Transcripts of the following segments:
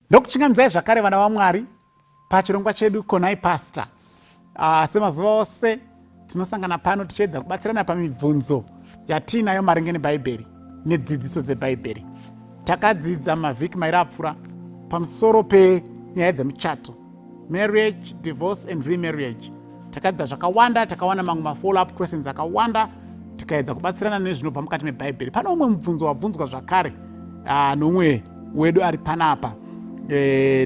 ndokuchingamizai zvakare vana vaMwari pachirongwa chedu Konai Pastor. Semazuva ose tinosangana pano tichiedza kubatsirana pamibvunzo yatinayo maringe neBhaibheri nedzidziso dzeBhaibheri. Takadzidza mavhiki mairi apfuura pamusoro penyaya dzemuchato, marriage, divorce and remarriage. Takadzidza zvakawanda, takawana mamwe ma-follow up questions akawanda, tikaedza kubatsirana nezvinobva mukati meBhaibheri. Pane umwe mubvunzo wabvunzwa zvakare nomwe wedu ari panapa.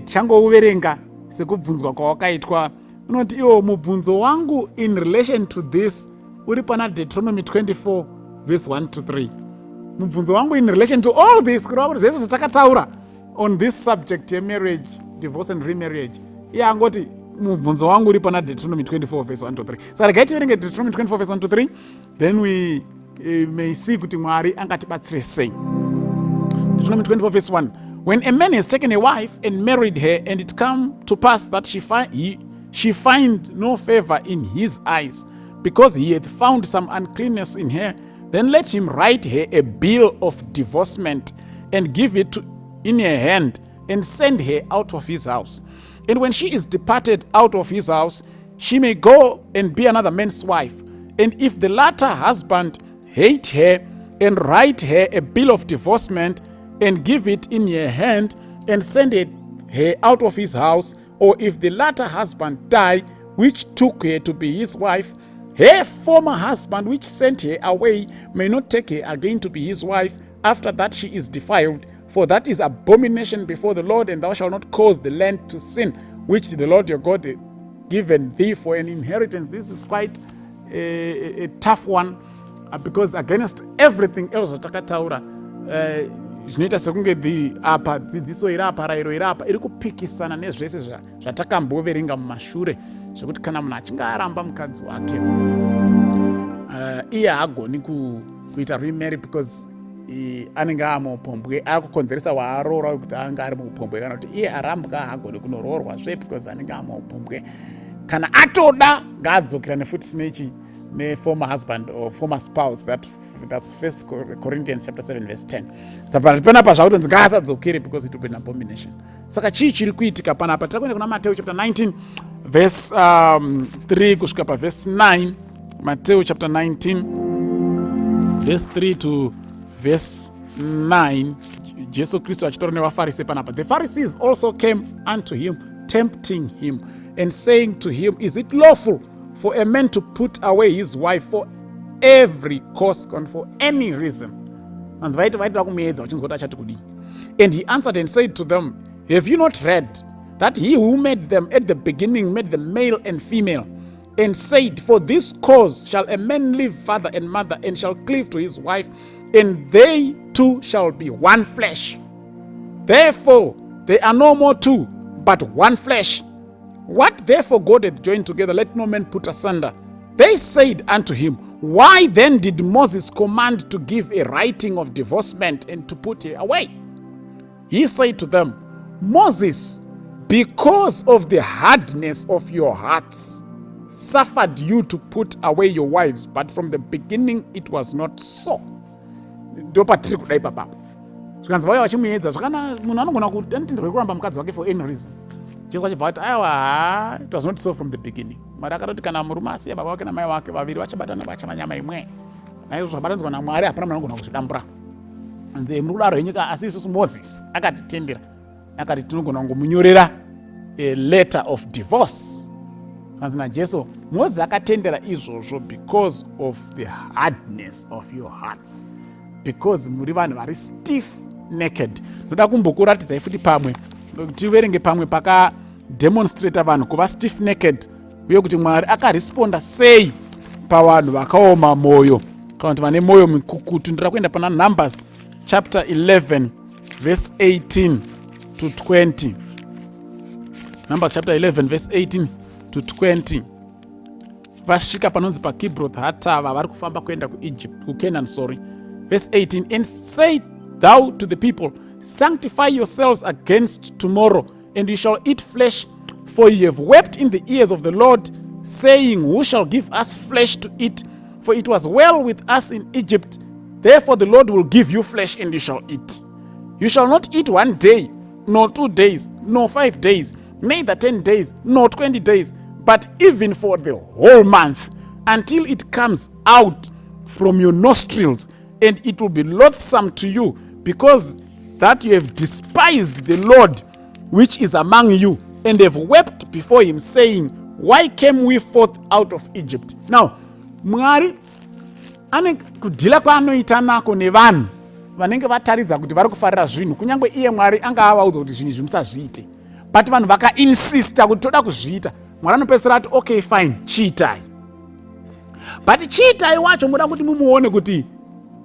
Tichangouverenga sekubvunzwa kwawakaitwa. Unoti iwo mubvunzo wangu in relation to this uri pana Deuteronomy 24 verse 1 to 3. Mubvunzo wangu in relation to all this, kureva kuti zvese zvatakataura on this subject marriage, divorce and remarriage. Iye angoti mubvunzo wangu uri pana Deuteronomy 24 verse 1 to 3. Saka gaitiverenge Deuteronomy 24 verse 1 to 3, then we may see kuti Mwari angatibatsire sei. Deuteronomy 24 verse 1. When a man has taken a wife and married her, and it come to pass that she find no favor in his eyes, because he hath found some uncleanness in her, then let him write her a bill of divorcement, and give it in her hand, and send her out of his house. And when she is departed out of his house, she may go and be another man's wife. And if the latter husband hate her, and write her a bill of divorcement, and give it in her hand, and send her out of his house, or if the latter husband die, which took her to be his wife, her former husband which sent her away may not take her again to be his wife after that she is defiled, for that is abomination before the Lord, and thou shalt not cause the land to sin, which the Lord your God hath given thee for an inheritance. This is quite a tough one, because against everything else takataura, zvinoita sekunge apa dzidziso iri apa rayiro iri apa iri kupikisana nezvese zvatakamboverenga mumashure, zvekuti kana munhu achinge aramba mukadzi wake iye haagoni kuita remarry because anenge amuupombwe, akukonzeresa waaroora kuti anga ari muupombwe, kana kuti iye arambwa haagoni kunoroorwazve because anenge amuupombwe. Kana atoda ngaadzokera nefuti nechi former husband or former spouse. That's 1 Corinthians chapter 7 verse 10. Saka panapa zvakutonzi ngaasadzokere because it will be an abomination. Saka chii chiri kuitika panapa? Tirakuenda kuna Matthew chapter 19 verse 3 kusvika paverse 9. Matthew chapter 19 verse 3 to verse 9. Jesu Kristu achitaura nevaFarisi panapa. The Pharisees also came unto him, tempting him, and saying to him, is it lawful for a man to put away his wife for every cause and for any reason? And he answered and said to them, have you not read that he who made them at the beginning made them male and female, and said, for this cause shall a man leave father and mother, and shall cleave to his wife, and they two shall be one flesh. Therefore they are no more two, but one flesh. What therefore God hath joined together, let no man put asunder. They said unto him, why then did Moses command to give a writing of divorcement and to put her away? He said to them, Moses, because of the hardness of your hearts, suffered you to put away your wives, but from the beginning it was not so. Ndopatiri kudai papapo. Zvikanzi vauya vachimuedza zvakana munhu anogona kuti anotendera kuramba mukadzi wake for any reason. Jesu achibva ati aiwa, it was not so from the beginning. Mwari akatoti kana murume asiya baba wake namai wake vaviri vachabatana vachava nyama imwe. Naizvo zvabatanidzwa naMwari hapana munhu anogona kuzvidambura. Anzi muri kudaro yenyika, asi isusu Moses akatitendera. Akati tinogona kungomunyorera a letter of divorce. Anzi naJesu Moses akatendera izvozvo because of the hardness of your hearts. Because muri vanhu vari stiff necked. Ndoda kumbokuratidzai futi pamwe, tiverenge pamwe pakademonstrata vanhu kuva stiff necked, uye kuti Mwari akaresponda sei pavanhu vakaoma moyo, kana kuti vane moyo mikukutu. Ndira kuenda pana Numbers chapter 11 verse 18 to 20. Numbers chapter 11 verse 18 to 20. Vasvika panonzi paKibroth Hatava, vari kufamba kuenda kuCanaan, verse 18. And say thou to the people, sanctify yourselves against tomorrow, and you shall eat flesh, for you have wept in the ears of the Lord, saying, who shall give us flesh to eat? For it was well with us in Egypt. Therefore the Lord will give you flesh, and you shall eat. You shall not eat one day no 2 days, no 5 days, neither 10 days, no 20 days, but even for the whole month, until it comes out from your nostrils, and it will be loathsome to you, because that you have despised the Lord which is among you, and have wept before him, saying, why came we forth out of Egypt? Now, Mwari ane kudhila kwaanoita nako nevanhu vanenge vataridza kuti vari kufarira zvinhu, kunyange iye Mwari anga avaudza kuti zvinhu musazviite, but vanhu vakainsista kuti toda kuzviita. Mwari anopedzisira ati okay fine, chiitai. But chiitai wacho muda kuti mumuone kuti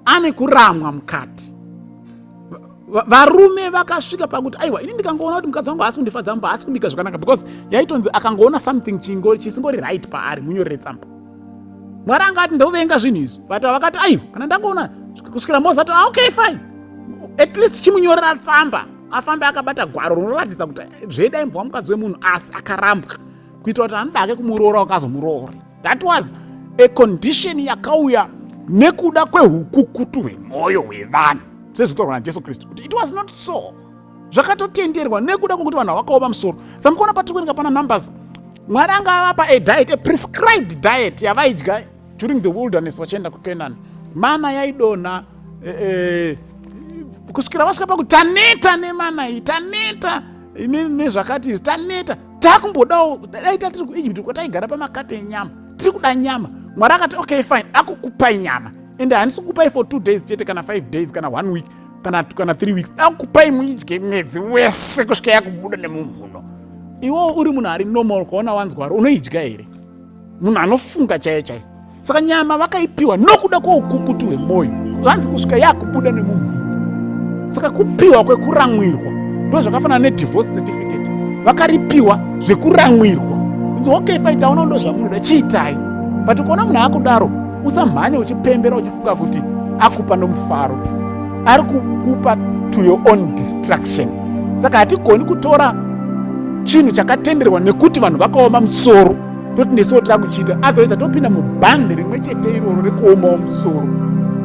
ane kuramwa mukati. Varume vakasvika pakuti aiwa, ini ndikangoona kuti mukadzi wangu haasi kundifadza mba, haasi kubika zvakanaka, because yaitonzi akangoona something chisingori right paari munyorere tsamba. Mwari anga ati ndovenga zvinhu izvi, but vakati aiwa, kana ndakuona kusvikira Mozisi ati okay fine, at least chimunyorera tsamba, afambe akabata gwaro rinoratidza kuti zveda imbwa mukadzi wemunhu, asi akarambwa kuita kuti anodake kumuroora wakazomuroori. That was a condition yakauya nekuda kwehukukutu hwemwoyo hwevanhu sezvitaurwa naJesu Kristu, kuti it was not so. Zvakatotenderwa nekuda kwokuti vanhu vakaoma musoro. Samukaona patiri kuerenga pana Numbers, Mwari anga avapa a diet, a prescribed diet yavaidya during the wilderness vachienda kuKenani. Mana yaidonha kusvikira vasvika pakuti taneta nemana iyi, taneta nezvakati izvi, taneta takumbodawo, dai tatiri kuEgypt kwataigara pamakate enyama, tiri kuda nyama. Mwari akati okay fine, akukupai nyama, ende handisi kukupai for 2 days chete, kana 5 days, kana 1 week, kana 3 weeks, akukupai muidye mwedzi wese kusvika yakubuda nemumhuno. Iwo uri munhu ari normal, ukaona wanzi gwaro unoidya here, munhu anofunga chaiye chaiye. Saka nyama vakaipiwa nokuda kwoukukutu hwemwoyo, zvanzi kusvika yakubuda nemumhuno. Saka kupiwa kwekuramwirwa ndo zvakafanana nedivorce certificate, vakaripiwa zvekuramwirwa. Kunzi okay fine, taona ndo zvamunoda, chiitai. But ukaona munhu akudaro, usamhanya uchipembera uchifunga kuti akupa nomufaro, ari kukupa to your own destruction. Saka hatigoni kutora chinhu chakatenderwa nekuti vanhu vakaoma musoro toti nesuwo taakuchiita, otherwise topinda mubhande rimwe chete iroro rekuomawo musoro,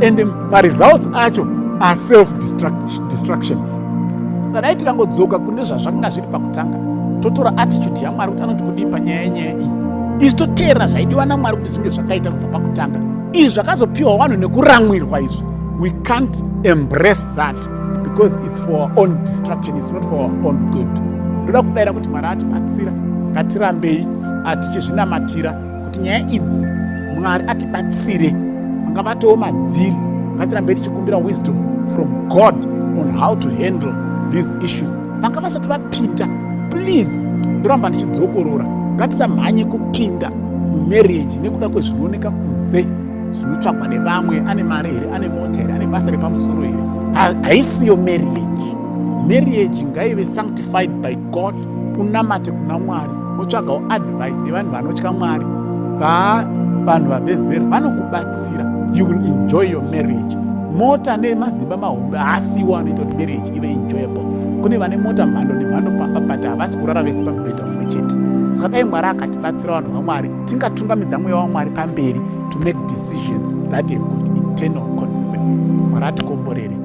and maresults acho are self destruction. Dai tikangodzoka kune zvazvakanga zviri pakutanga, totora attitude yaMwari kuti anoti kudii panyaya yenyaya iyi, izvi toteera zvaidiwa naMwari kuti zvinge zvakaita kubva pakutanga. Izvi zvakazopiwa vanhu nekuramwirwa izvi, we can't embrace that because it's for our own destruction, it's not for our own good. Ndoda kudayira kuti Mwari atibatsira, ngatirambei tichizvinamatira kuti nyaya idzi Mwari atibatsire. Vanga vatoo madziri, ngatirambei tichikumbira wisdom from God on how to handle these issues. Vanga vasati vapinda, please, ndoramba ndichidzokorora, ngatisamhanye kupinda mumarriage nekuda kwezvinooneka kunze, zvinotsvagwa nevamwe, ane mari here, ane mota here, ane basa repamusoro here. Haisiyo marriage. Marriage ngaive sanctified by God, unamate kuna Mwari, wotsvagawo advice yevanhu vanotya Mwari, vanhu vavezera vanokubatsira, you will enjoy your marriage. Mota nemazimba mahombe haasiwo anoita kuti marriage ive enjoyable. Kune vane mota mhando nemhando pamba, but havasi kurara vese pamubhedha mumwe chete. Saka dai Mwari akatibatsira vanhu vaMwari, tingatungamidza mweya waMwari pamberi to make decisions that have got eternal consequences. Mwari atikomborere.